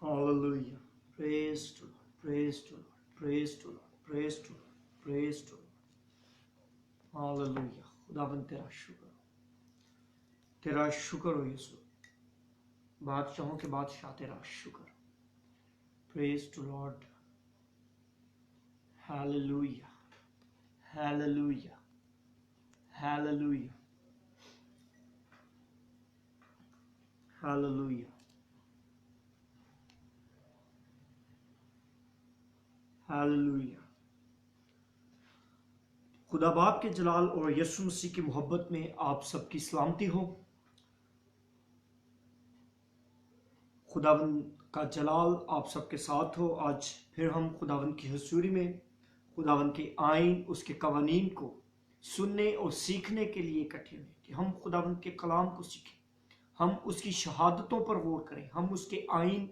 Hallelujah. Praise to Lord. Praise to Lord. Praise to Lord. Praise to Lord. Praise to Lord. Hallelujah. खुदावन तेरा शुक्र हो यीशु। बादशाहों के बादशाह तेरा शुक्र। Praise to Lord. Hallelujah. Hallelujah. Hallelujah. Hallelujah. Hallelujah. खुदा बाप के जलाल और यीशु मसीह की मोहब्बत में आप सबकी सलामती हो। खुदावन का जलाल आप सबके साथ हो। आज फिर हम खुदावन की हुजूरी में खुदावन के आइन उसके कवानीन को सुनने और सीखने के लिए इकट्ठे हुए कि हम खुदावन के कलाम को सीखें, हम उसकी शहादतों पर गौर करें, हम उसके आइन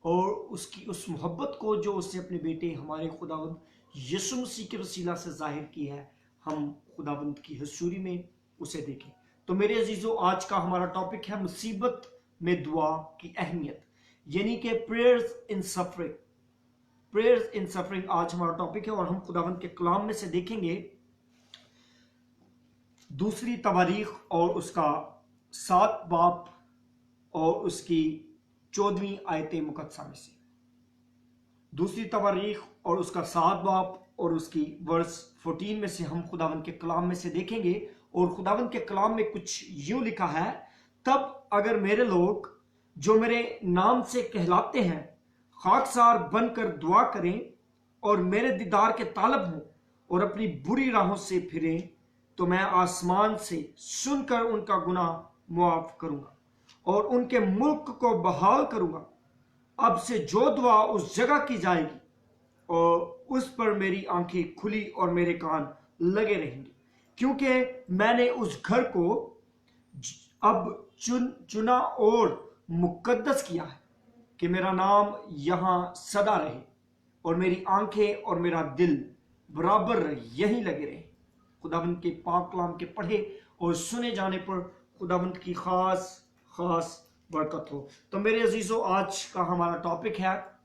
और उसकी उस मोहब्बत को जो उसने अपने बेटे हमारे खुदावंद यीशु मसीह के वसीला से जाहिर की है, हम खुदावंद की हुजूरी में उसे देखें। तो मेरे अजीजों, आज का हमारा टॉपिक है मुसीबत में दुआ की अहमियत, यानी कि prayers in suffering. Prayers in suffering आज हमारा टॉपिक है और हम खुदावंद के कलाम में से देखेंगे दूसरी तवारीख और उसका 7 बाब और उसकी 14वीं आयत मुकद्दसा में से। दूसरी तवारीख और उसका 7 बाब और उसकी वर्स 14 में से हम खुदावंद के कलाम में से देखेंगे। और खुदावंद के कलाम में कुछ यूं लिखा है, तब अगर मेरे लोग जो मेरे नाम से कहलाते हैं खाकसार बनकर दुआ करें और मेरे दीदार के तालब हों और अपनी बुरी राहों से फिरें, तो मैं आसमान से सुनकर उनका गुनाह मुआफ करूंगा और उनके मुल्क को बहाल करूंगा। अब से जो दुआ उस जगह की जाएगी और उस पर मेरी आंखें खुली और मेरे कान लगे रहेंगे, क्योंकि मैंने उस घर को अब चुना और मुकद्दस किया है कि मेरा नाम यहां सदा रहे और मेरी आंखें और मेरा दिल बराबर यहीं लगे रहे। खुदावंद के पाक कलाम के पढ़े और सुने जाने पर खुदावंद की खास बरकत हो। तो मेरे अजीजों, आज का हमारा टॉपिक है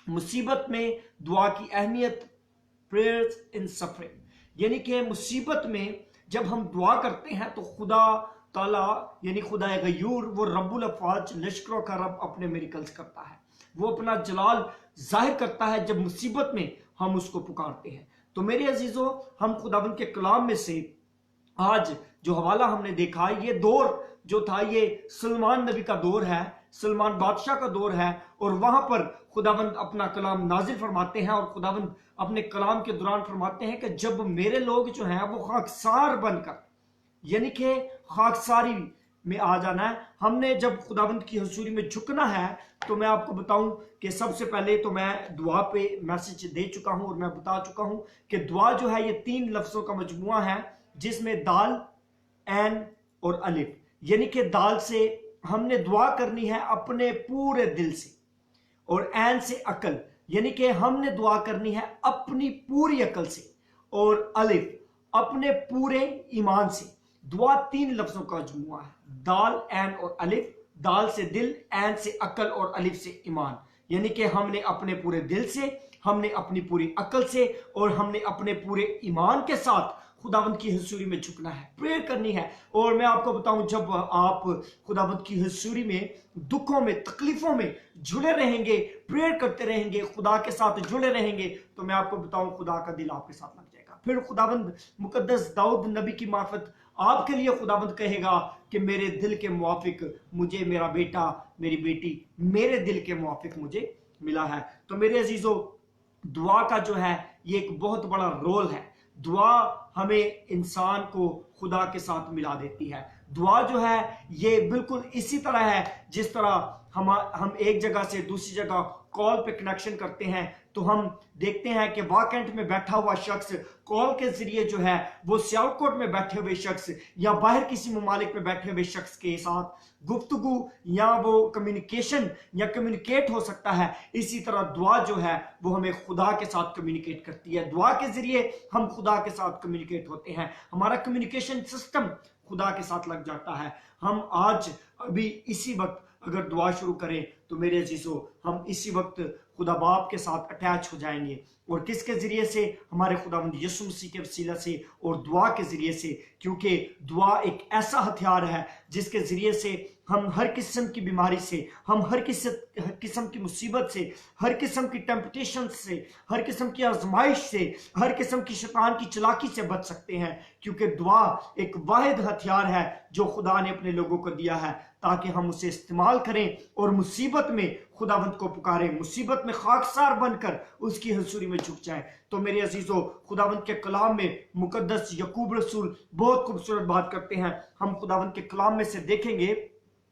मुसीबत में दुआ की अहमियत, प्रेयर्स इन सफरिंग। यानी कि मुसीबत में जब हम दुआ करते हैं तो खुदा ताला यानी खुदा गयूर, वो रब्बुल अफवाज, लश्करों का रब अपने मिरेकल्स करता है, वो अपना जलाल जाहिर करता है जब मुसीबत में हम उसको पुकारते हैं। तो मेरे अजीजों, हम खुदावंद के कलाम में से आज जो हवाला हमने देखा, ये दौर जो था ये सलमान नबी का दौर है, सलमान बादशाह का दौर है। और वहां पर खुदावंद अपना कलाम नाजिल फरमाते हैं और खुदावंद अपने कलाम के दौरान फरमाते हैं कि जब मेरे लोग जो हैं वो खाकसार बनकर, यानी कि खाकसारी में आ जाना है, हमने जब खुदावंद की हुजूरी में झुकना है। तो मैं आपको बताऊं कि सबसे पहले तो मैं दुआ पे मैसेज दे चुका हूं और मैं बता चुका हूं कि दुआ जो है ये 3 लफ्जों का मजमुआ है, जिसमें दाल, ऐन और अलिफ। यानी कि दाल से हमने दुआ करनी है अपने पूरे दिल से, और ऐन से अकल, यानी कि हमने दुआ करनी है अपनी पूरी अकल से, और अलिफ अपने पूरे ईमान से। दुआ 3 लफ्जों का मजमुआ है, दाल, ऐन और अलिफ। दाल से दिल, ऐन से अकल और अलिफ से ईमान। यानी कि हमने अपने पूरे दिल से, हमने अपनी पूरी अकल से और हमने अपने पूरे ईमान के साथ खुदावंद की हुजूरी में झुकना है, प्रेयर करनी है। और मैं आपको बताऊं, जब आप खुदावंद की हुजूरी में दुखों में, तकलीफों में जुड़े रहेंगे, प्रेयर करते रहेंगे, खुदा के साथ जुड़े रहेंगे, तो मैं आपको बताऊं खुदा का दिल आपके साथ लग जाएगा। फिर खुदावंद मुकद्दस दाऊद नबी की मार्फत आपके लिए खुदावंद कहेगा कि मेरे दिल के मुआफिक मुझे मेरा बेटा, मेरी बेटी मेरे दिल के मुआफिक मुझे मिला है। तो मेरे अजीजों, दुआ का जो है ये एक बहुत बड़ा रोल है। दुआ हमें इंसान को खुदा के साथ मिला देती है। दुआ जो है ये बिल्कुल इसी तरह है जिस तरह हम एक जगह से दूसरी जगह कॉल पे कनेक्शन करते हैं, तो हम देखते हैं कि वाकंट में बैठा हुआ शख्स कॉल के जरिए जो है वो सियालकोट में बैठे हुए शख्स या बाहर किसी ममालिक में बैठे हुए शख्स के साथ गुफ्तगू या वो कम्युनिकेशन या कम्युनिकेट हो सकता है। इसी तरह दुआ जो है वो हमें खुदा के साथ कम्युनिकेट करती है। दुआ के जरिए हम खुदा के साथ कम्युनिकेट होते हैं, हमारा कम्युनिकेशन सिस्टम खुदा के साथ लग जाता है। हम आज अभी इसी वक्त अगर दुआ शुरू करें तो मेरे अजीजों हम इसी वक्त खुदा बाप के साथ अटैच हो जाएंगे। और किसके जरिए से? हमारे खुदावंद यीशु मसीह के वसीला से और दुआ के जरिए से, क्योंकि दुआ एक ऐसा हथियार है जिसके जरिए से हम हर किस्म की बीमारी से, हम हर किस्म की मुसीबत से, हर किस्म की टेम्पटेशन से, हर किस्म की आजमाइश से, हर किस्म की शैतान की चालाकी से बच सकते हैं। क्योंकि दुआ एक वाहिद हथियार है जो खुदा ने अपने लोगों को दिया है ताकि हम उसे इस्तेमाल करें और मुसीबत में खुदावंद को पुकारें, मुसीबत में खाकसार बनकर उसकी हजूरी में झुक जाएं। तो मेरे अजीजों, खुदावंद के कलाम में मुकद्दस याकूब रसूल बहुत खूबसूरत बात करते हैं। हम खुदावंद के कलाम में से देखेंगे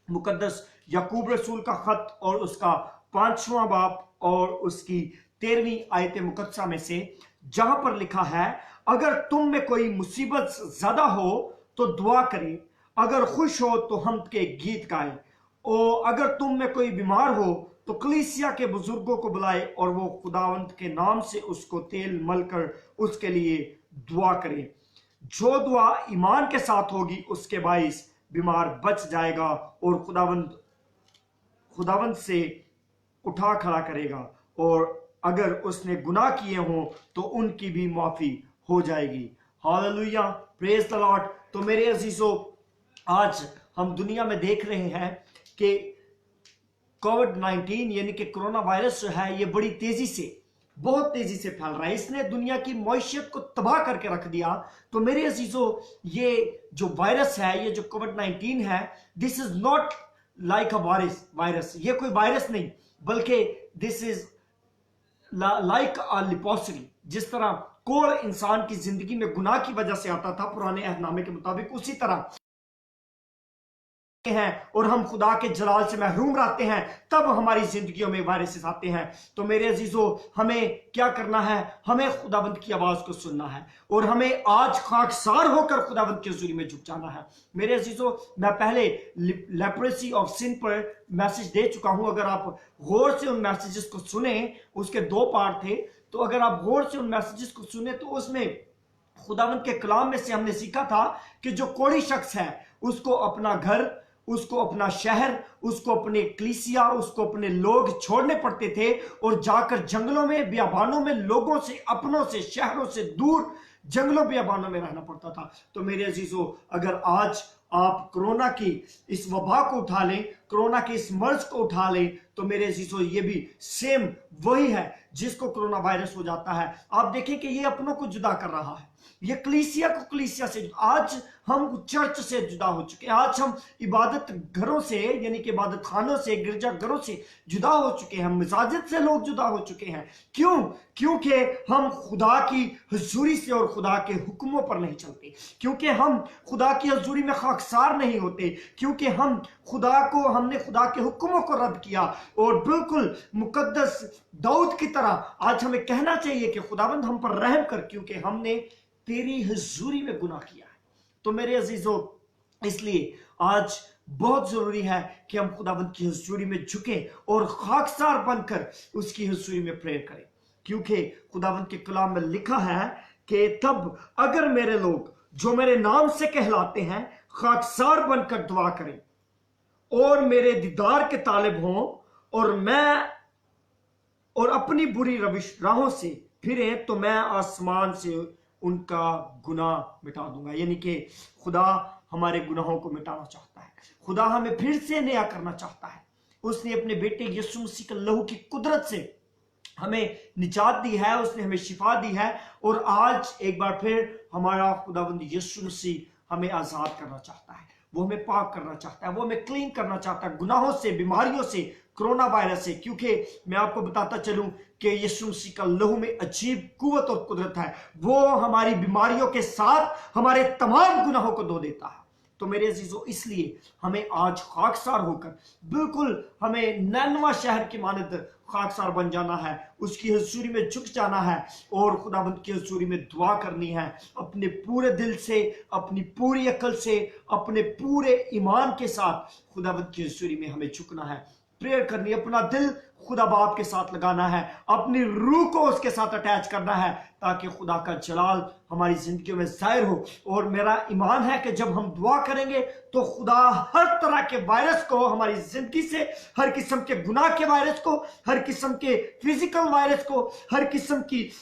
मुकद्दस याकूब रसूल का खत और उसका 5वां बाब और उसकी 13वीं आयत मुकद्दसा में से, जहां पर लिखा है, अगर तुम में कोई मुसीबत ज्यादा हो तो दुआ करें, अगर खुश हो तो हम के गीत गाएं, और अगर तुम में कोई बीमार हो तो कलीसिया के बुजुर्गों को बुलाए और वो खुदावंत के नाम से उसको तेल मलकर उसके लिए दुआ करें। जो दुआ ईमान के साथ होगी उसके बाइस बीमार बच जाएगा और खुदावंत से उठा खड़ा करेगा, और अगर उसने गुनाह किए हों तो उनकी भी माफी हो जाएगी। Hallelujah, praise the Lord. तो मेरे अजीजों, आज हम दुनिया में देख रहे हैं कि कोविड-19 यानी कि कोरोना वायरस जो है ये बड़ी तेजी से, बहुत तेजी से फैल रहा है। इसने दुनिया की मईशत को तबाह करके रख दिया। तो मेरे अजीजों, ये जो वायरस है, ये जो कोविड-19 है, this is not like a virus. ये कोई वायरस नहीं, बल्कि दिस इज लाइक अ लिपोसिटी। जिस तरह कोड़ इंसान की जिंदगी में गुनाह की वजह से आता था पुराने अहदनामे के मुताबिक, उसी तरह हैं और हम खुदा के जलाल से महरूम रहते हैं, तब हमारी जिंदगियों में वायरसेस आते हैं। तो मेरे अजीजों, हमें क्या करना है? हमें खुदाबंद की आवाज को सुनना है और हमें आज खाकसार होकर खुदाबंद की हुजूरी में झुक जाना है। मेरे अजीजों, मैं पहले लेप्रेसी ऑफ सिन पर मैसेज दे चुका हूं। अगर आप गौर से उन मैसेजेस को सुने, उसके 2 पार्ट थे, तो अगर आप गौर से उन मैसेजेस को सुने तो उसमें खुदावंद के कलाम में से हमने सीखा था कि जो कोड़ी शख्स है उसको अपना घर, उसको अपना शहर, उसको अपने कलीसिया, उसको अपने लोग छोड़ने पड़ते थे और जाकर जंगलों में, बियाबानों में लोगों से, अपनों से, शहरों से दूर जंगलों बियाबानों में रहना पड़ता था। तो मेरे अजीजों, अगर आज आप कोरोना की इस वबा को उठा लें, कोरोना के इस मर्ज को उठा लें, तो मेरे अजीजों ये भी सेम वही है जिसको कोरोना वायरस हो जाता है। आप देखें कि ये अपनों को जुदा कर रहा है, ये कलीसिया को कलीसिया से, आज हम चर्च से जुदा हो चुके हैं, आज हम इबादत घरों से यानी कि इबादत खानों से, गिरजा घरों से जुदा हो चुके हैं, मसाजिद से लोग जुदा हो चुके हैं। क्यों? क्योंकि हम खुदा की हुजूरी से और खुदा के हुक्मों पर नहीं चलते, क्योंकि हम खुदा की हुजूरी में खाकसार नहीं होते, क्योंकि हमने खुदा के हुक्मों को रद्द किया। और बिल्कुल मुकद्दस दाऊद की तरह आज हमें कहना चाहिए कि खुदाबंद हम पर रहम कर, क्योंकि हमने तेरी हुजूरी में गुनाह किया है। तो मेरे अजीजों, इसलिए आज बहुत जरूरी है कि हम खुदाबंद की हुजूरी में झुकें और खाकसार बनकर उसकी हुजूरी में प्रेयर करें, क्योंकि खुदाबंद के कलाम में लिखा है कि तब अगर मेरे लोग जो मेरे नाम से कहलाते हैं खाकसार बनकर दुआ करें और मेरे दीदार के तालिब हों और अपनी बुरी रविश राहों से फिरें, तो मैं आसमान से उनका गुनाह मिटा दूंगा। यानी कि खुदा हमारे गुनाहों को मिटाना चाहता है, खुदा हमें फिर से नया करना चाहता है। उसने अपने बेटे यीशु मसीह के लहू की कुदरत से हमें निजात दी है, उसने हमें शिफा दी है, और आज एक बार फिर हमारा खुदावंद यीशु मसीह हमें आजाद करना चाहता है, वो हमें पाक करना चाहता है, वो हमें क्लीन करना चाहता है गुनाहों से, बीमारियों से, कोरोना वायरस से। क्योंकि मैं आपको बताता चलूं कि यीशु मसीह का लहू में अजीब कुव्वत और कुदरत है, वो हमारी बीमारियों के साथ हमारे तमाम गुनाहों को धो देता है। तो मेरे अजीजों, इसलिए हमें आज खाकसार होकर, बिल्कुल हमें नैनवा शहर की मानद खाकसार बन जाना है, उसकी हुजूरी में झुक जाना है और खुदाबंद की हुजूरी में दुआ करनी है, अपने पूरे दिल से, अपनी पूरी अकल से, अपने पूरे ईमान के साथ खुदाबंद की हुजूरी में हमें झुकना है, प्रेयर करनी, अपना दिल खुदा बाप के साथ लगाना है, अपनी रूह को उसके साथ अटैच करना है, ताकि खुदा का जलाल हमारी जिंदगी में जाहिर हो। और मेरा ईमान है कि जब हम दुआ करेंगे तो खुदा हर तरह के वायरस को हमारी जिंदगी से, हर किस्म के गुनाह के वायरस को, हर किस्म के फिजिकल वायरस को, हर किस्म की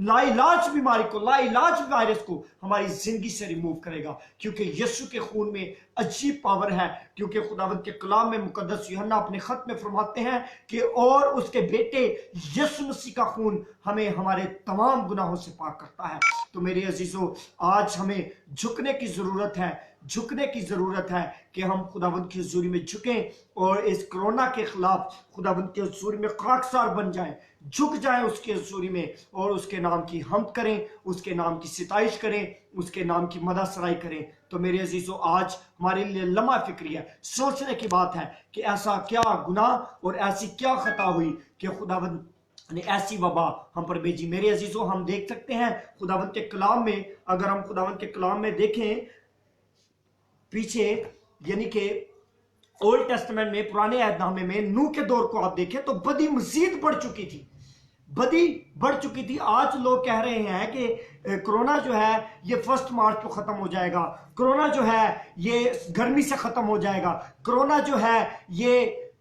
लाइलाज बीमारी को, लाइलाज वायरस को हमारी जिंदगी से रिमूव करेगा, क्योंकि यीशु के खून में अजीब पावर है। क्योंकि खुदावंद के कलाम में मुकद्दस यूहन्ना अपने खत में फरमाते हैं कि और उसके बेटे यीशु मसीह का खून हमें हमारे तमाम गुनाहों से पाक करता है। तो मेरे अजीजों, आज हमें झुकने की जरूरत है, झुकने की जरूरत है कि हम खुदावंद की हुजूरी में झुकें और इस कोरोना के खिलाफ खुदावंद की हुजूरी में खाकसार बन जाएं, झुक जाएं उसके हुजूरी में और उसके नाम की हम्द करें, उसके नाम की सिताइश करें, उसके नाम की मदहसराई करें। तो मेरे अजीजों, आज हमारे लिए लम्हा फिक्री है, सोचने की बात है कि ऐसा क्या गुनाह और ऐसी क्या खता हुई कि खुदावंद ने ऐसी वबा हम पर भेजी। मेरे अजीजों, हम देख सकते हैं खुदावंद के कलाम में, अगर हम खुदावंद के कलाम में देखें पीछे, यानी कि ओल्ड टेस्टामेंट में, पुराने अहदनामे में नूह के दौर को आप देखें तो बदी मजीद बढ़ चुकी थी, बदी बढ़ चुकी थी। आज लोग कह रहे हैं कि कोरोना जो है ये 1 मार्च को खत्म हो जाएगा, कोरोना जो है ये गर्मी से खत्म हो जाएगा, कोरोना जो है ये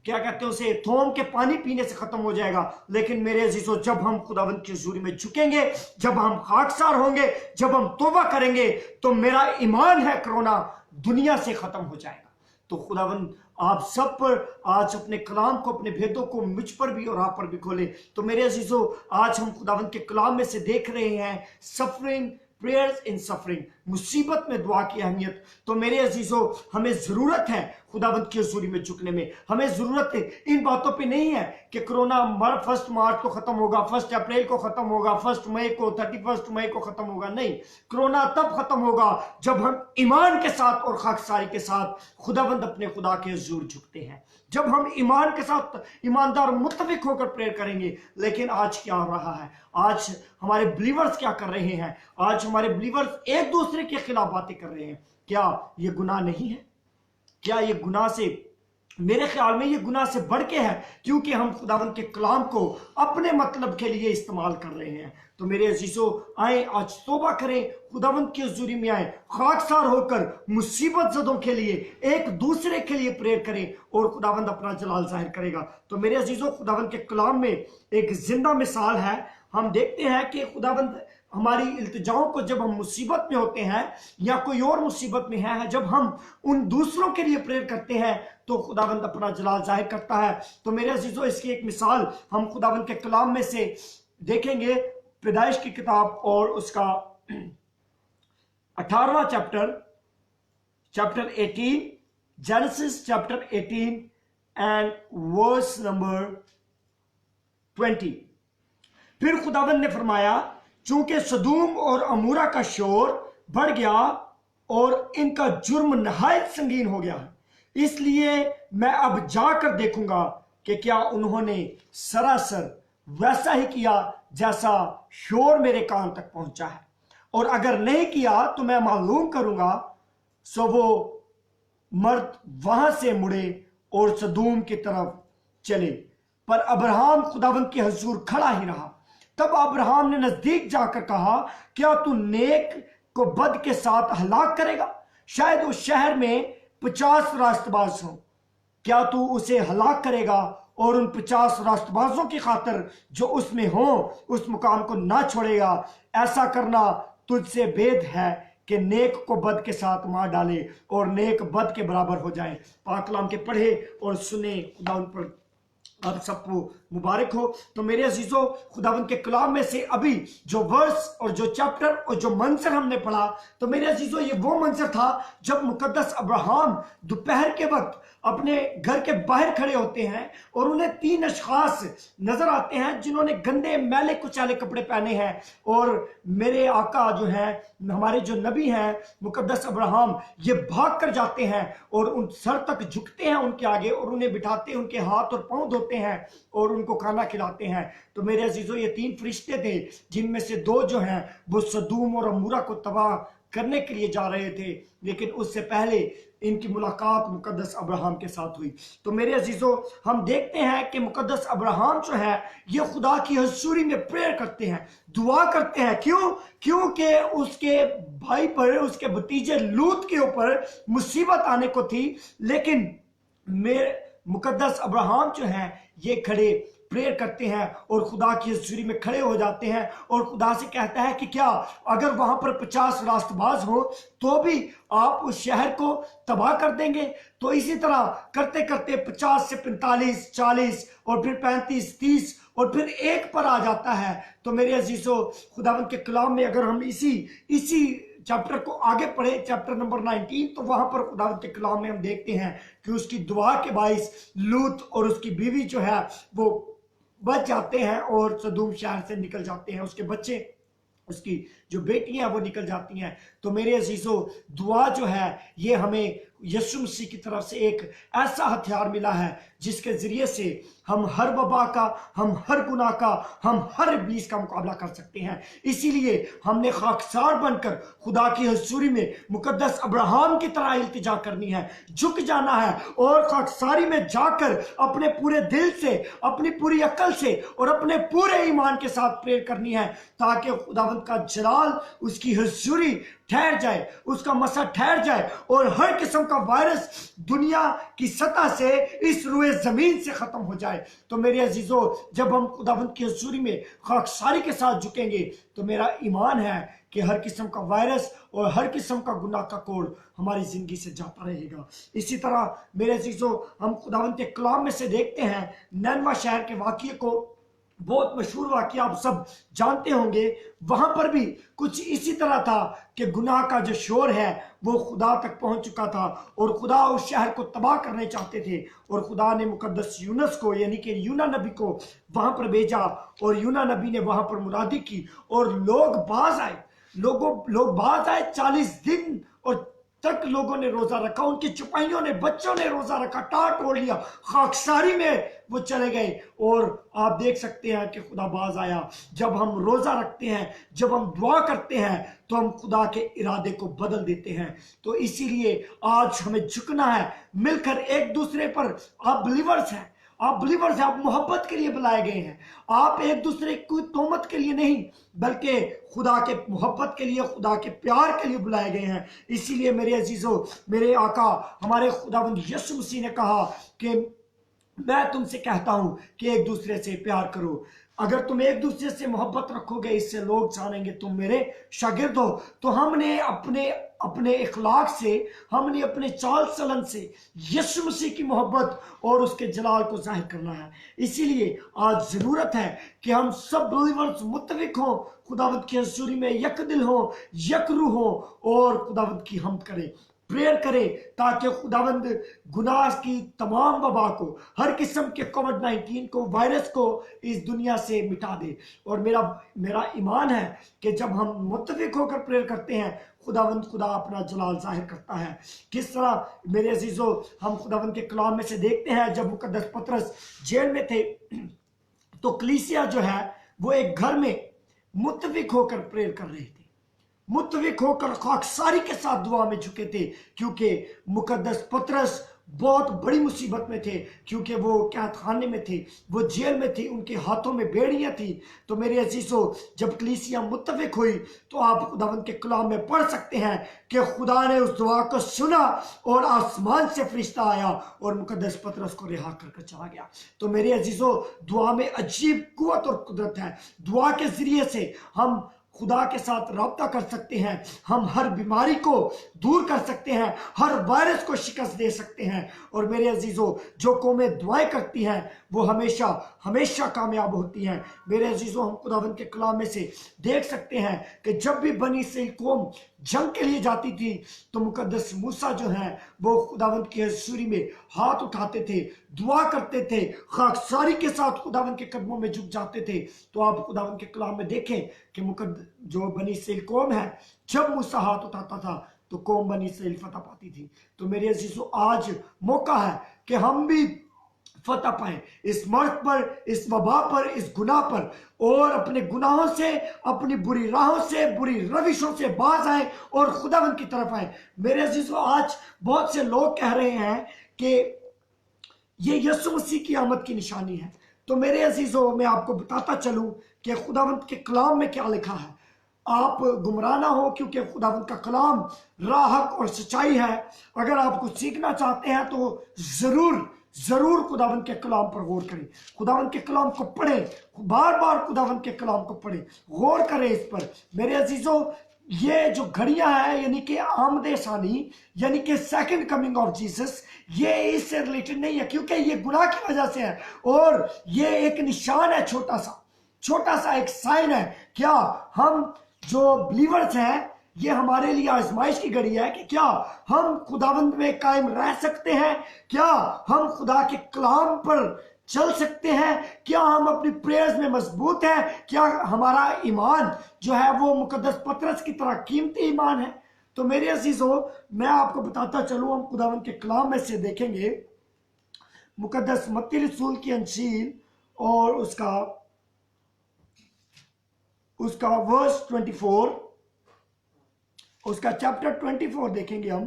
क्या कहते हैं उसे, थोम के पानी पीने से खत्म हो जाएगा। लेकिन मेरे अजीजों, जब हम खुदावंद की हुजूरी में झुकेंगे, जब हम खाकसार होंगे, जब हम तौबा करेंगे, तो मेरा ईमान है कोरोना दुनिया से खत्म हो जाएगा। तो खुदावंद आप सब पर आज अपने कलाम को, अपने भेदों को मुझ पर भी और आप पर भी खोले। तो मेरे अजीजों, आज हम खुदावंद के कलाम में से देख रहे हैं सफरिंग, प्रेयर्स इन सफरिंग, मुसीबत में दुआ की अहमियत। तो मेरे अजीजों, हमें जरूरत है खुदावंद की हुजूरी में झुकने में, हमें जरूरत है। इन बातों पे नहीं है कि कोरोना 1 मार्च को खत्म होगा, 1 अप्रैल को खत्म होगा, 1 मई को, 31 मई को खत्म होगा। नहीं, कोरोना तब खत्म होगा जब हम ईमान के साथ और खाकसारी के साथ खुदावंद अपने खुदा के हुजूर झुकते हैं, जब हम ईमान के साथ ईमानदार मुत्तफिक होकर प्रेयर करेंगे। लेकिन आज क्या हो रहा है? आज हमारे बिलीवर्स क्या कर रहे हैं? आज हमारे बिलीवर्स एक दूसरे के खिलाफ बातें कर रहे हैं। क्या ये गुनाह नहीं है? क्या ये गुनाह से, मेरे ख्याल में ये गुनाह से बढ़ के है, क्योंकि हम खुदावंद के कलाम को अपने मतलब के लिए इस्तेमाल कर रहे हैं। तो मेरे अजीजों, आए आज तौबा करें, खुदावंद की हुजूरी में आए, खाकसार होकर मुसीबत ज़दों के लिए, एक दूसरे के लिए प्रेयर करें और खुदावंद अपना जलाल जाहिर करेगा। तो मेरे अजीजों, खुदावंद के कलाम में एक जिंदा मिसाल है। हम देखते हैं कि खुदावंद हमारी इल्तिजाओं को, जब हम मुसीबत में होते हैं या कोई और मुसीबत में है, जब हम उन दूसरों के लिए प्रेयर करते हैं तो खुदावंद अपना जलाल जाहिर करता है। तो मेरे अजीजों, इसकी एक मिसाल हम खुदावंद के कलाम में से देखेंगे। पैदाइश की किताब और उसका 18वां chapter 18, Genesis chapter 18 and verse number 20। फिर खुदावंद ने फरमाया, चूंकि सदूम और अमूरा का शोर बढ़ गया और इनका जुर्म नहायत संगीन हो गया है, इसलिए मैं अब जाकर देखूंगा कि क्या उन्होंने सरासर वैसा ही किया जैसा शोर मेरे कान तक पहुंचा है, और अगर नहीं किया तो मैं मालूम करूंगा। सो वो मर्द वहां से मुड़े और सदूम की तरफ चले, पर अब्राहम खुदावंद के हुजूर खड़ा ही रहा। तब अब्राहम ने नजदीक जाकर कहा, क्या तू नेक को बद के साथ हलाक करेगा? शायद उस शहर में 50 रास्तबाज हों, क्या तू उसे हलाक करेगा और उन 50 रास्तबाजों की खातिर जो उसमें हों उस मुकाम को ना छोड़ेगा? ऐसा करना तुझसे भेद है कि नेक को बद के साथ मार डाले और नेक बद के बराबर हो जाए। पाक कलाम के पढ़े और सुने, खुदा उन पर आप सबको मुबारक हो। तो मेरे अजीजों, खुदावंद के कलाम में से अभी जो वर्स और जो चैप्टर और जो मंजर हमने पढ़ा, तो मेरे अजीजों, ये वो मंजर था जब मुकद्दस अब्राहम दोपहर के वक्त अपने घर के बाहर खड़े होते हैं और उन्हें 3 अशखास नजर आते हैं जिन्होंने गंदे मैले कुचैले कपड़े पहने हैं। और मेरे आका जो है, हमारे जो नबी हैं मुकद्दस अब्राहम, ये भाग कर जाते हैं और उन सर तक झुकते हैं उनके आगे और उन्हें बिठाते, उनके हाथ और पांव धोते हैं और उनको खाना खिलाते हैं। तो मेरे अजीजों, ये 3 फरिश्ते थे जिनमें से 2 जो हैं वो सदूम और अमूरा को तबाह करने के लिए जा रहे थे, लेकिन उससे पहले इनकी मुलाकात मुकद्दस अब्राहम के साथ हुई। तो मेरे अजीजों, हम देखते हैं कि मुकद्दस अब्राहम जो है ये खुदा की हजूरी में प्रेयर करते हैं, दुआ करते हैं। क्यों? क्योंकि उसके भाई पर, उसके भतीजे लूत के ऊपर मुसीबत आने को थी, लेकिन मेरे मुकद्दस अब्राहम जो है ये खड़े प्रेयर करते हैं और खुदा की हजूरी में खड़े हो जाते हैं और खुदा से कहता है कि क्या अगर वहां पर 50 रास्तबाज हो तो भी आप उस शहर को तबाह कर देंगे? तो इसी तरह करते करते 50 से 45, 40 और फिर 35, 30 और फिर एक पर आ जाता है। तो मेरे अजीजों, खुदावंद के कलाम में अगर हम इसी चैप्टर को आगे पढ़े, चैप्टर नंबर 19, तो वहां पर खुदावंद के कलाम में हम देखते हैं कि उसकी दुआ के बाइस लूत और उसकी बीवी जो है वो बच जाते हैं और सदूम शहर से निकल जाते हैं। उसके बच्चे, उसकी जो बेटियां वो निकल जाती हैं। तो मेरे अजीजों, दुआ जो है ये हमें यीशु मसीह की तरफ से एक ऐसा हथियार मिला है जिसके जरिए से हम हर वबा का, हम हर गुनाह का, हम हर इब्लीस का मुकाबला कर सकते हैं। इसीलिए हमने खाकसार बनकर खुदा की हजूरी में मुकद्दस अब्राहम की तरह इल्तिजा करनी है, झुक जाना है और खाकसारी में जाकर अपने पूरे दिल से, अपनी पूरी अकल से और अपने पूरे ईमान के साथ प्रेयर करनी है, ताकि खुदावंद का जलाल, उसकी हजूरी ठहर जाए, उसका मसा ठहर जाए और हर किस्म का वायरस दुनिया की सतह से, इस रुए जमीन से खत्म हो जाए। तो मेरे अजीजों, जब हम खुदावंद की हजूरी में खाकसारी के साथ झुकेंगे तो मेरा ईमान है कि हर किस्म का वायरस और हर किस्म का गुनाह का कोड़ हमारी जिंदगी से जाता रहेगा। इसी तरह मेरे अजीजों, हम खुदावंद के कलाम में से देखते हैं नैनवा शहर के वाक़ये को, बहुत मशहूर वाक़या आप सब जानते होंगे। वहां पर भी कुछ इसी तरह था कि गुनाह का जो शोर है वो खुदा तक पहुंच चुका था और खुदा उस शहर को तबाह करने चाहते थे। और खुदा ने मुकद्दस यूनुस को, यानी कि यूना नबी को वहां पर भेजा और यूना नबी ने वहां पर मुनादी की और लोग बाज आए। लोग बाज आए। 40 दिन और तक लोगों ने रोजा रखा, उनके चुपाइयों ने, बच्चों ने रोजा रखा, टाट ओढ़ लिया, खाकसारी में वो चले गए। और आप देख सकते हैं कि खुदा बाज आया। जब हम रोजा रखते हैं, जब हम दुआ करते हैं, तो हम खुदा के इरादे को बदल देते हैं। तो इसीलिए आज हमें झुकना है मिलकर एक दूसरे पर। आप बिलीवर्स हैं, आप बिलीवर्स हैं, आप मोहब्बत के लिए बुलाए गए हैं। आप एक दूसरे की तोहमत के लिए नहीं, बल्कि खुदा के मोहब्बत के लिए, खुदा के प्यार के लिए बुलाए गए हैं। इसीलिए मेरे अजीजों, मेरे आका हमारे खुदावंद यीशु मसीह ने कहा कि मैं तुमसे कहता हूं कि एक दूसरे से प्यार करो। अगर तुम एक दूसरे से मोहब्बत रखोगे, इससे लोग जानेंगे तुम मेरे शागिर्द हो। तो हमने अपने इखलाक से, हमने अपने चाल चलन से यीशु मसीह की मोहब्बत और उसके जलाल को जाहिर करना है। इसीलिए आज जरूरत है कि हम सब बिलीवर्स मुत्तफिक हों, खुदावंद की हजूरी में यकदिल हो, यकरू हो और खुदावंद की हमद करें, प्रेयर करें, ताकि खुदावंद गुनाह की तमाम वबा को, हर किस्म के कोविड-19 को, वायरस को इस दुनिया से मिटा दे। और मेरा ईमान है कि जब हम मुत्तफिक होकर प्रेयर करते हैं, खुदा अपना जलाल जाहिर करता है। किस तरह मेरे अजीजों, हम खुदावंद के कलाम में से देखते हैं, जब मुकद्दस पतरस जेल में थे तो कलीसिया जो है वो एक घर में मुत्तफिक होकर प्रेयर कर रहे थे, मुत्तफिक होकर खाकसारी के साथ दुआ में झुके थे, क्योंकि मुकद्दस पतरस बहुत बड़ी मुसीबत में थे, क्योंकि वो कैदखाने में थे, वो जेल में थे, उनके हाथों में बेड़ियां थी। तो मेरे अजीजों, जब कलीसिया मुत्तफिक हुई तो आप खुदावंद के कलाम में पढ़ सकते हैं कि खुदा ने उस दुआ को सुना और आसमान से फरिश्ता आया और मुकद्दस पतरस को रिहा कर चला गया। तो मेरे अजीजों, दुआ में अजीब कुव्वत और कुदरत है। दुआ के जरिए से हम खुदा के साथ रब्ता कर सकते हैं, हम हर बीमारी को दूर कर सकते हैं, हर वायरस को शिकस्त दे सकते हैं। और मेरे अजीजों, जो कौमें दुआएं करती हैं वो हमेशा हमेशा कामयाब होती हैं। मेरे अजीजों, हम खुदावंद के कलाम में से देख सकते हैं कि जब भी बनी इसराइल कौम जंग के लिए जाती थी तो मुकद्दस मूसा जो है वो खुदावंद की हजूरी में हाथ उठाते थे, दुआ करते थे, खाकसारी के साथ खुदावंद के कदमों में झुक जाते थे। तो आप खुदावंद के कलाम में देखें कि जो बनी इसराइल कौम है, जब मूसा हाथ उठाता था तो कौम बनी इसराइल फतह पाती थी। तो मेरे अजीजों, आज मौका है कि हम भी फतह पाए, इस मर्द पर, इस वबा पर, इस गुनाह पर, और अपने गुनाहों से, अपनी बुरी राहों से, बुरी रविशों से बाज आए और खुदावंद की तरफ आए। मेरे अजीजों, आज बहुत से लोग कह रहे हैं कि ये यीशु मसीह की आमद की निशानी है। तो मेरे अजीजों, मैं आपको बताता चलूं कि खुदावंद के कलाम में क्या लिखा है। आप गुमराह ना हो, क्योंकि खुदावंद का कलाम राह, हक और सच्चाई है। अगर आप कुछ सीखना चाहते हैं तो जरूर जरूर खुदावंद के कलाम पर गौर करें, खुदावंद के कलाम को पढ़ें, बार बार खुदावंद के कलाम को पढ़ें, गौर करें इस पर। मेरे अजीजों, ये जो घड़ियां हैं, यानी कि आमदे सानी, यानी कि सेकंड कमिंग ऑफ जीसस, ये इससे रिलेटेड नहीं है, क्योंकि ये गुनाह की वजह से है, और ये एक निशान है, छोटा सा एक साइन है। क्या हम जो बिलीवर्स हैं, ये हमारे लिए आजमाइश की घड़ी है कि क्या हम खुदावंद में कायम रह सकते हैं, क्या हम खुदा के कलाम पर चल सकते हैं, क्या हम अपनी प्रेयर्स में मजबूत हैं, क्या हमारा ईमान जो है वो मुकद्दस पतरस की तरह कीमती ईमान है। तो मेरे अजीजों, मैं आपको बताता चलूं, हम खुदावंद के कलाम में से देखेंगे मुकद्दस मत्ती रसूल की अंजील और उसका वर्स 24, उसका चैप्टर 24 देखेंगे हम।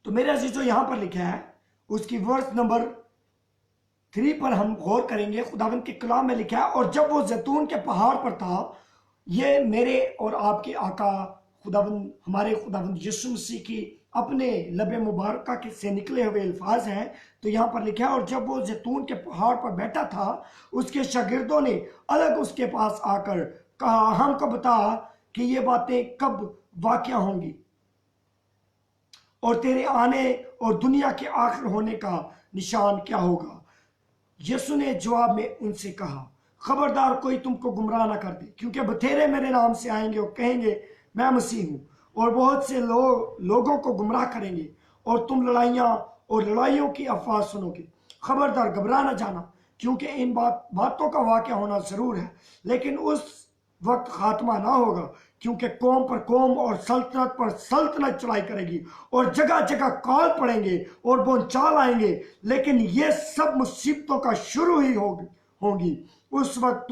तो मेरे अजीजों, यहां पर लिखा है, उसकी वर्स नंबर 3 पर हम गौर करेंगे। खुदावंद के कलाम में लिखा है, और जब वो जैतून के पहाड़ पर था, ये मेरे और आपके आका खुदावंद, हमारे खुदावंद यीशु मसीह की अपने लबे मुबारक के से निकले हुए अल्फाज हैं। तो यहाँ पर लिखा है, और जब वो जैतून के पहाड़ पर बैठा था, उसके शागिर्दों ने अलग उसके पास आकर कहा, हमको बता कि ये बातें कब वाक़या होंगी, और तेरे आने और दुनिया के आखिर होने का निशान क्या होगा। यीशु ने जवाब में उनसे कहा, खबरदार कोई तुमको गुमराह ना कर दे, क्योंकि बथेरे मेरे नाम से आएंगे और कहेंगे मैं मसीह हूं, और बहुत से लोगों को गुमराह करेंगे, और तुम लड़ाइयों की अफवाह सुनोगे। खबरदार घबरा ना जाना, क्योंकि इन बातों का वाक़या होना जरूर है, लेकिन उस वक्त खात्मा ना होगा, क्योंकि कौम पर कौम और सल्तनत पर सल्तनत चढ़ाई करेगी, और जगह जगह काल पड़ेंगे और बोलचाल आएंगे, लेकिन ये सब मुसीबतों का शुरू ही होगी। उस वक्त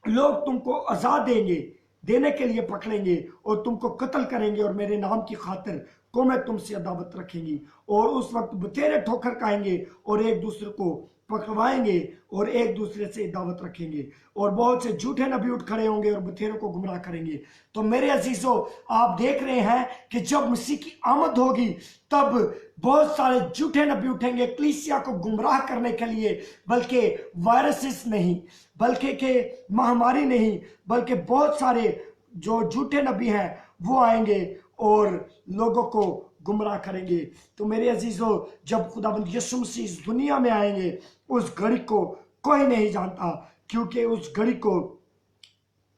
लोग तुमको आजाद देने के लिए पकड़ेंगे और तुमको कत्ल करेंगे, और मेरे नाम की खातिर कौमें तुमसे अदावत रखेंगी, और उस वक्त बतेरे ठोकर खाएंगे और एक दूसरे को पकड़वाएंगे और एक दूसरे से दावत रखेंगे, और बहुत से झूठे नबी उठ खड़े होंगे और बथेरों को गुमराह करेंगे। तो मेरे अजीजों, आप देख रहे हैं कि जब मसीह की आमद होगी, तब बहुत सारे झूठे नबी उठेंगे कलीसिया को गुमराह करने के लिए, बल्कि वायरसेस नहीं, बल्कि के महामारी नहीं, बल्कि बहुत सारे जो झूठे नबी हैं वो आएंगे और लोगों को गुमराह करेंगे। तो मेरे अजीजों, जब खुदावंद यीशु मसीह इस दुनिया में आएंगे, उस घड़ी को कोई नहीं जानता, क्योंकि उस घड़ी को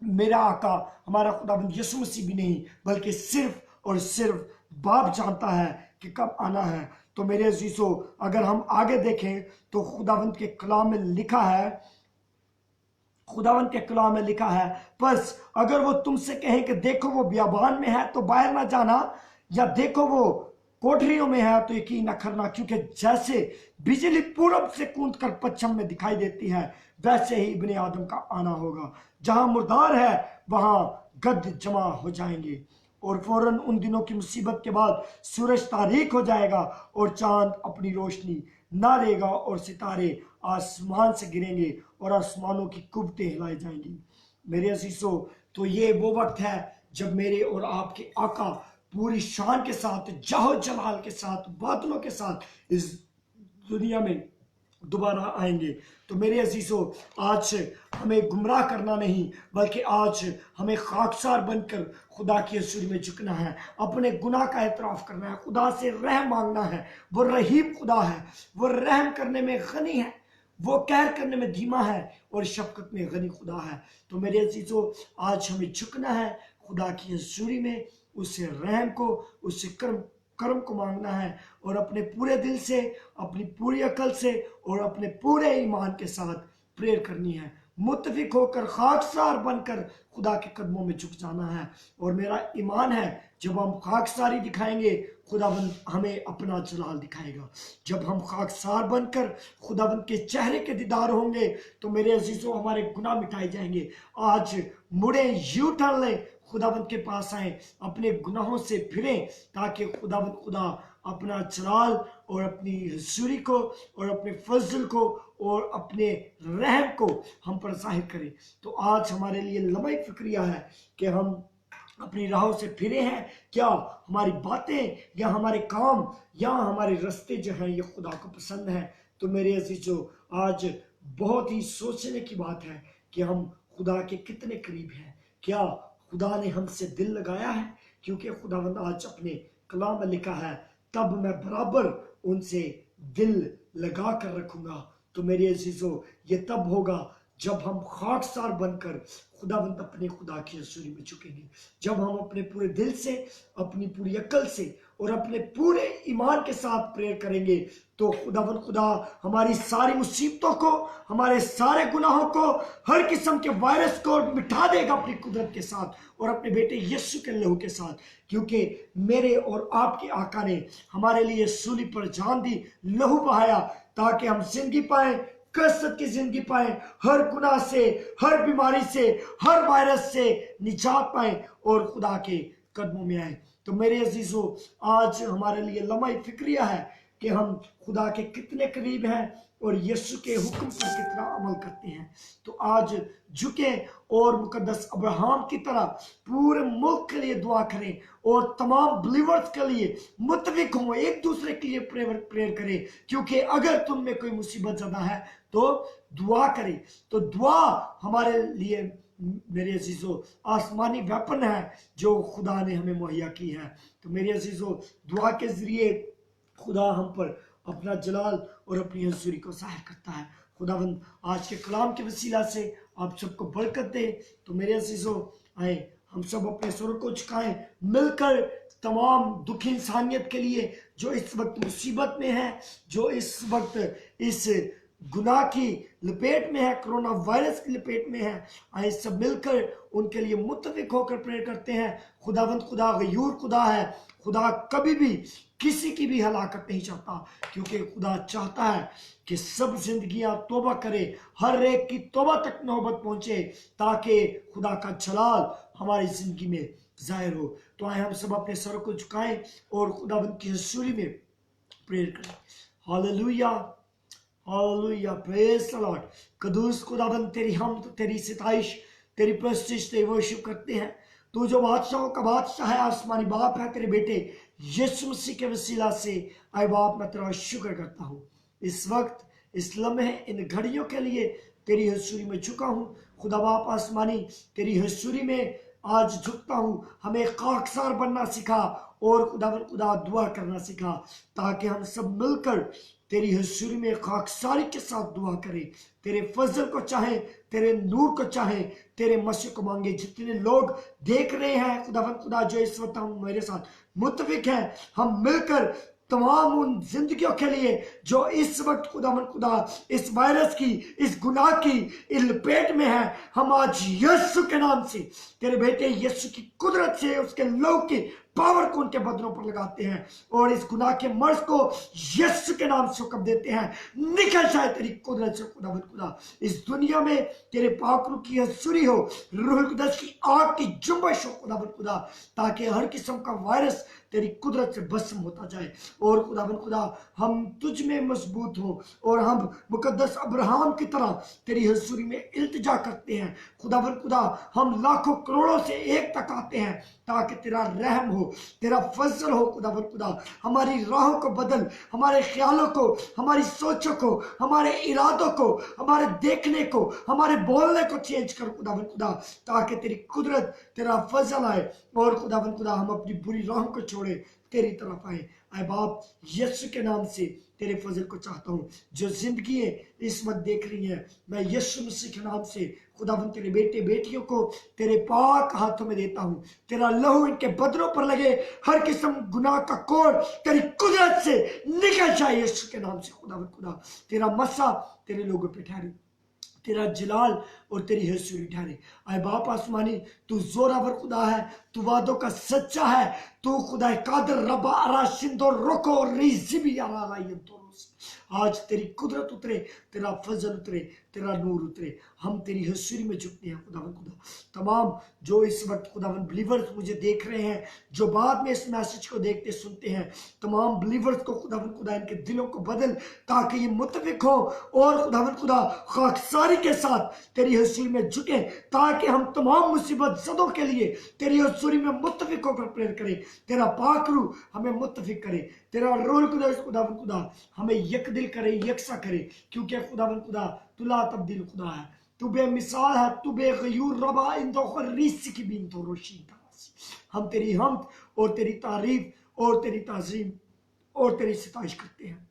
मेरा आका, हमारा खुदावंद यीशु मसीह भी नहीं, बल्कि सिर्फ और सिर्फ बाप जानता है कि कब आना है। तो मेरे अजीजों, अगर हम आगे देखें तो खुदावंद के कलाम में लिखा है, बस अगर वो तुमसे कहें कि देखो वो बियाबान में है तो बाहर ना जाना, या देखो वो कोठरियों में है तो यकीन न करना, क्योंकि जैसे बिजली पूरब से कूद कर पश्चिम में दिखाई देती है, वैसे ही इब्ने आदम का आना होगा। जहां मुर्दार है वहां गद्द जमा हो जाएंगे, और फौरन उन दिनों की मुसीबत के बाद सूरज तारीक हो जाएगा और चांद अपनी रोशनी ना देगा, और सितारे आसमान से गिरेंगे और आसमानों की कुब्बतें हिलाई जाएंगी। मेरे अजीजों, तो ये वो वक्त है जब मेरे और आपके आका पूरी शान के साथ, जाहो जलाल के साथ, बादलों के साथ इस दुनिया में दोबारा आएंगे। तो मेरे अजीजों, आज हमें गुमराह करना नहीं, बल्कि आज हमें खाकसार बनकर खुदा की हज़ूरी में झुकना है, अपने गुनाह का एतराफ़ करना है, खुदा से रहम मांगना है। वो रहीम खुदा है, वो रहम करने में गनी है, वो कहर करने में धीमा है, और शफकत में गनी खुदा है। तो मेरे अजीजों, आज हमें झुकना है खुदा की हज़ूरी में, उससे रहम को, उससे कर्म को मांगना है और अपने पूरे दिल से, अपनी पूरी अकल से और अपने पूरे ईमान के साथ प्रेयर करनी है। मुत्तफिक होकर खाकसार बनकर खुदा के कदमों में झुक जाना है। और मेरा ईमान है जब हम खाकसारी दिखाएंगे खुदाबंद हमें अपना जलाल दिखाएगा। जब हम खाकसार बनकर खुदाबंद के चेहरे के दीदार होंगे तो मेरे अजीजों हमारे गुनाह मिटाए जाएंगे। आज मुड़े, यू टर्न लें, खुदाबंद के पास आए, अपने गुनाहों से फिरें ताकि खुदाबंद खुदा अपना जलाल और अपनी हजूरी को और अपने फजल को और अपने रहम को हम पर जाहिर करें। तो आज हमारे लिए लम्हा फिक्रिया है कि हम अपनी राहों से फिरे हैं। क्या हमारी बातें या हमारे काम या हमारे रास्ते जो हैं ये खुदा को पसंद है? तो मेरे अजीजों आज बहुत ही सोचने की बात है कि हम खुदा के कितने करीब हैं। क्या खुदा ने हमसे दिल लगाया है? क्योंकि खुदावंद आज अपने कलाम में लिखा है, तब मैं बराबर उनसे दिल लगा कर रखूंगा। तो मेरे अजीजों ये तब होगा जब हम खाकसार बनकर खुदावंद अपने खुदा की हजूरी में झुकेंगे। जब हम अपने पूरे दिल से, अपनी पूरी अकल से और अपने पूरे ईमान के साथ प्रेयर करेंगे तो खुदावंद खुदा हमारी सारी मुसीबतों को, हमारे सारे गुनाहों को, हर किस्म के वायरस को मिटा देगा अपनी कुदरत के साथ और अपने बेटे यीशु के लहू के साथ। क्योंकि मेरे और आपके आका ने हमारे लिए सूली पर जान दी, लहू बहाया ताकि हम जिंदगी पाए, कसरत की जिंदगी पाए, हर गुनाह से, हर बीमारी से, हर वायरस से निजात पाए और खुदा के कदमों में आए। तो मेरे अजीजों आज हमारे लिए लम्हा फिक्रिया है कि हम खुदा के कितने करीब हैं और यीशु के हुक्म पर कितना अमल करते हैं। तो आज झुके और मुकद्दस अब्राहम की तरह पूरे मुल्क के लिए दुआ करें और तमाम बिलीवर्स के लिए मुत्तफिक हों, एक दूसरे के लिए प्रेयर करें। क्योंकि अगर तुम में कोई मुसीबत ज़्यादा है तो दुआ करें। तो दुआ हमारे लिए मेरे अजीजों आसमानी वेपन है जो खुदा ने हमें मुहैया की है। तो मेरे अजीजों दुआ के जरिए खुदा हम पर अपना जलाल और अपनी हजूरी को जाहिर करता है। खुदावंद आज के कलाम के वसीला से आप सबको बरकत दे। तो मेरे अजीजों आए हम सब अपने सुर को झुकाएं, मिलकर तमाम दुखी इंसानियत के लिए जो इस वक्त मुसीबत में है, जो इस वक्त इस गुनाह की लपेट में है, कोरोना वायरस की लपेट में है, आए सब मिलकर उनके लिए मुत्तफिक होकर प्रेयर करते हैं। खुदावंद खुदा गयूर खुदा है। खुदा कभी भी किसी की भी हलाकत नहीं चाहता, क्योंकि खुदा चाहता है कि सब जिंदगियां तौबा करे, हर एक की तौबा तक नौबत पहुंचे ताकि खुदा का जलाल हमारी जिंदगी में जाहिर हो। तो आए हम सब अपने सर को झुकाएं और खुदावंद की हजूरी में प्रेयर करें। Hallelujah, hallelujah, praise the Lord. कदूस खुदावंद तेरी हम तेरी सिताइश, तेरी प्रस्तिश, तेरी वर्शिप करते हैं। तू जो बादशाहों का बादशाह है, आसमानी बाप है, तेरे बेटे यीशु मसीह के वसीला से आए बाप मैं तेरा शुक्र करता हूँ। इस वक्त, इस लम्हे, इन घड़ियों के लिए तेरी हजूरी में झुका हूँ। खुदा बाप आसमानी तेरी हजूरी में आज झुकता हूँ। हमें खाकसार बनना सिखा और खुदा दुआ करना सिखा ताकि हम सब मिलकर तेरी हजूरी में खाकसारी के साथ दुआ करें, तेरे फजल को चाहे, तेरे नूर को चाहे, तेरे मसीह को मांगे। जितने लोग देख रहे हैं खुदा जो इस वक्त हम मेरे साथ मुत्तफिक हैं, हम मिलकर तमाम उन जिंदगियों के लिए जो इस वक्त खुदा इस वायरस की, इस गुनाह की इस लपेट में है, हम आज यीशु के नाम से, तेरे बेटे यीशु की कुदरत से, उसके लहू की पावर को उनके बदनों पर लगाते हैं और इस गुनाह के मर्ज को यीशु के नाम से हुक्म देते हैं, निकल जाए तेरी कुदरत से। खुदा इस दुनिया में तेरे पाक रूह की हजूरी हो, रूह कुदस की आग की जुम्बश हो खुदा, ताकि हर किस्म का वायरस तेरी कुदरत से भस्म होता जाए और खुदा हम तुझ में मजबूत हो और हम मुकद्दस अब्राहम की तरह तेरी हजूरी में इल्तिजा करते हैं। खुदा हम लाखों करोड़ों से एक तक आते हैं ताकि तेरा रहम हो, तेरा फजल हो। खुदा हमारी राहों को बदल, हमारे ख्यालों को, हमारी सोचों को, हमारे इरादों को, हमारे देखने को, हमारे बोलने को चेंज कर खुदा ताकि तेरी कुदरत, तेरा फजल आए और खुदा हम अपनी बुरी राहों को छोड़े, तेरी तरफ आए। आए बाप, यीशु के नाम से तेरे फजल को चाहता हूँ। जो जिंदगी इस वक्त देख रही है, मैं यीशु मसीह के नाम से खुदावन तेरे बेटे बेटियों को तेरे पाक हाथों में देता हूँ। तेरा लहू इनके बदनों पर लगे, हर किस्म गुनाह का कोड़ तेरी कुदरत से निकल जाए यीशु के नाम से। खुदावन खुदा तेरा मसा तेरे लोगों पे ठहरे, तेरा जलाल और तेरी हसूरी ठहरे। आए बाप आसमानी, तू जोरावर खुदा है, तू वादों का सच्चा है, तू खुदा कादर रबा अरा शिंदो रोको रिजिबी अरा रायंतोरोस। आज तेरी कुदरत उतरे, तेरा फजल उतरे, तेरा नूर उतरे। हम तेरी हसूरी में झुकते हैं खुदावन खुदा। तमाम जो इस वक्त खुदावन बिलीवर्स मुझे देख रहे हैं, जो बाद में इस मैसेज को देखते सुनते हैं, तमाम बिलीवर्स को खुदावन खुदा इनके दिलों को बदल, ताकि ये मुतफिक हो और खुदावन खुदा खाकसारी के साथ तेरी हसूरी में झुके, ताकि हम तमाम मुसीबत ज़दों के लिए तेरी हसूरी में मुतफिक होकर प्रेयर करें। तेरा पाक रूह हमें मुतफिक करे, तेरा रूह कुदस खुदावन खुदा हमें यकदिल करे, यकसा करे, क्योंकि खुदावन खुदा तू ला तब्दील खुदा है, तू बेमिसाल है, तू बेगयूर रबा इंदो खरीसी की बीन तो रोशी। हम तेरी हमद और तेरी तारीफ और तेरी ताज़ीम और तेरी सिताइश करते हैं।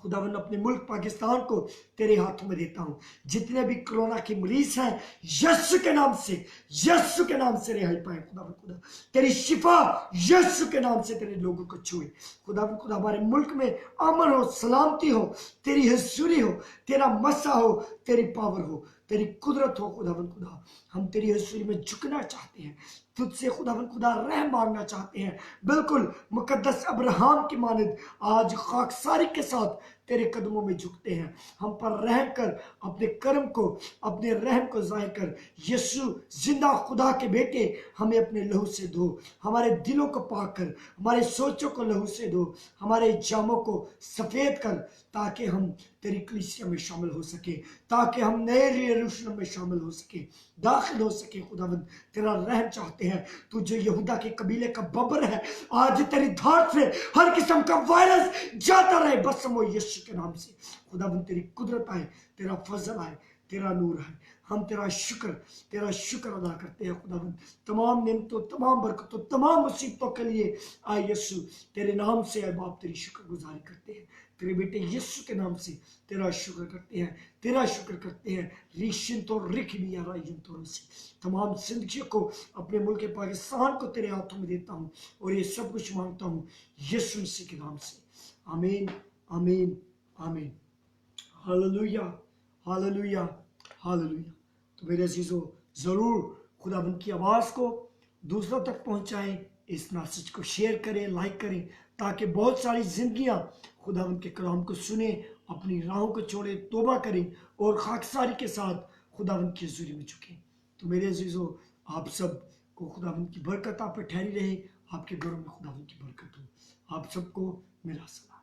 खुदावन अपने मुल्क पाकिस्तान को तेरे हाथों में देता हूँ। जितने भी कोरोना के मरीज हैं, यीशु के नाम से, यीशु के नाम से रिहाई पाए खुदावन खुदा। तेरी शिफा यीशु के नाम से तेरे लोगों को छुए खुदावन खुदा। हमारे मुल्क में अमन हो, सलामती हो, तेरी हसूरी हो, तेरा मसा हो, तेरी पावर हो, तेरी कुदरत हो खुदावन खुदा। हम तेरी हसूरी में झुकना चाहते हैं, तुझसे खुदावन खुदा रहम मांगना चाहते हैं, बिल्कुल मुकद्दस अब्राहम की मानद आज खाकसारी के साथ तेरे कदमों में झुकते हैं। हम पर रहम कर, अपने कर्म को, अपने रहम को जाहिर कर। यीशु जिंदा खुदा के बेटे, हमें अपने लहू से धो, हमारे दिलों को पाक कर, हमारे सोचों को लहू से धो, हमारे जामों को सफेद कर, ताकि हम तेरी कलीसिया में शामिल हो सके, ताकि हम नए यरूशलेम में शामिल हो सके, दाखिल हो सके। खुदावंद तेरा रहम चाहते हैं। तू जो यहूदा के कबीले का बबर है, आज तेरी धार से हर किस्म का वायरस जाता रहे बसमो यीशु के नाम से। खुदावंद तेरी कुदरत आए, तेरा फजल आए, तेरा नूर आए। हम तेरा शुक्र अदा करते हैं खुदावंद। तमाम नियमतों, तमाम बरकतों, तमाम मुसीबतों के लिए आए यीशु तेरे नाम से आए बाप तेरी शुक्रगुजारी करते हैं। तेरे बेटे यीशु के नाम से तेरा शुक्र करते हैं, तेरा शुक्र करते हैं। रीशिन तो रिख भी आ रहा से तमाम जिंदगी को, अपने मुल्क पाकिस्तान को तेरे हाथों में देता हूँ और ये सब कुछ मांगता हूँ यीशु मसीह के नाम से। आमीन, आमीन, आमीन। Hallelujah, hallelujah, hallelujah. तो मेरे अजीजों, ज़रूर खुदाबंद की आवाज़ को दूसरों तक पहुँचाएं, इस मैसेज को शेयर करें, लाइक करें, ताकि बहुत सारी जिंदगियां खुदावंद के कलाम को सुने, अपनी राहों को छोड़े, तौबा करें और खाकसारी के साथ खुदावंद की हुज़ूरी में झुकें। तो मेरे अजीजों, आप सब को खुदावंद की बरकत आप पर ठहरी रहे, आपके घरों में खुदावंद की बरकत हो। आप सबको मेरा सलाम।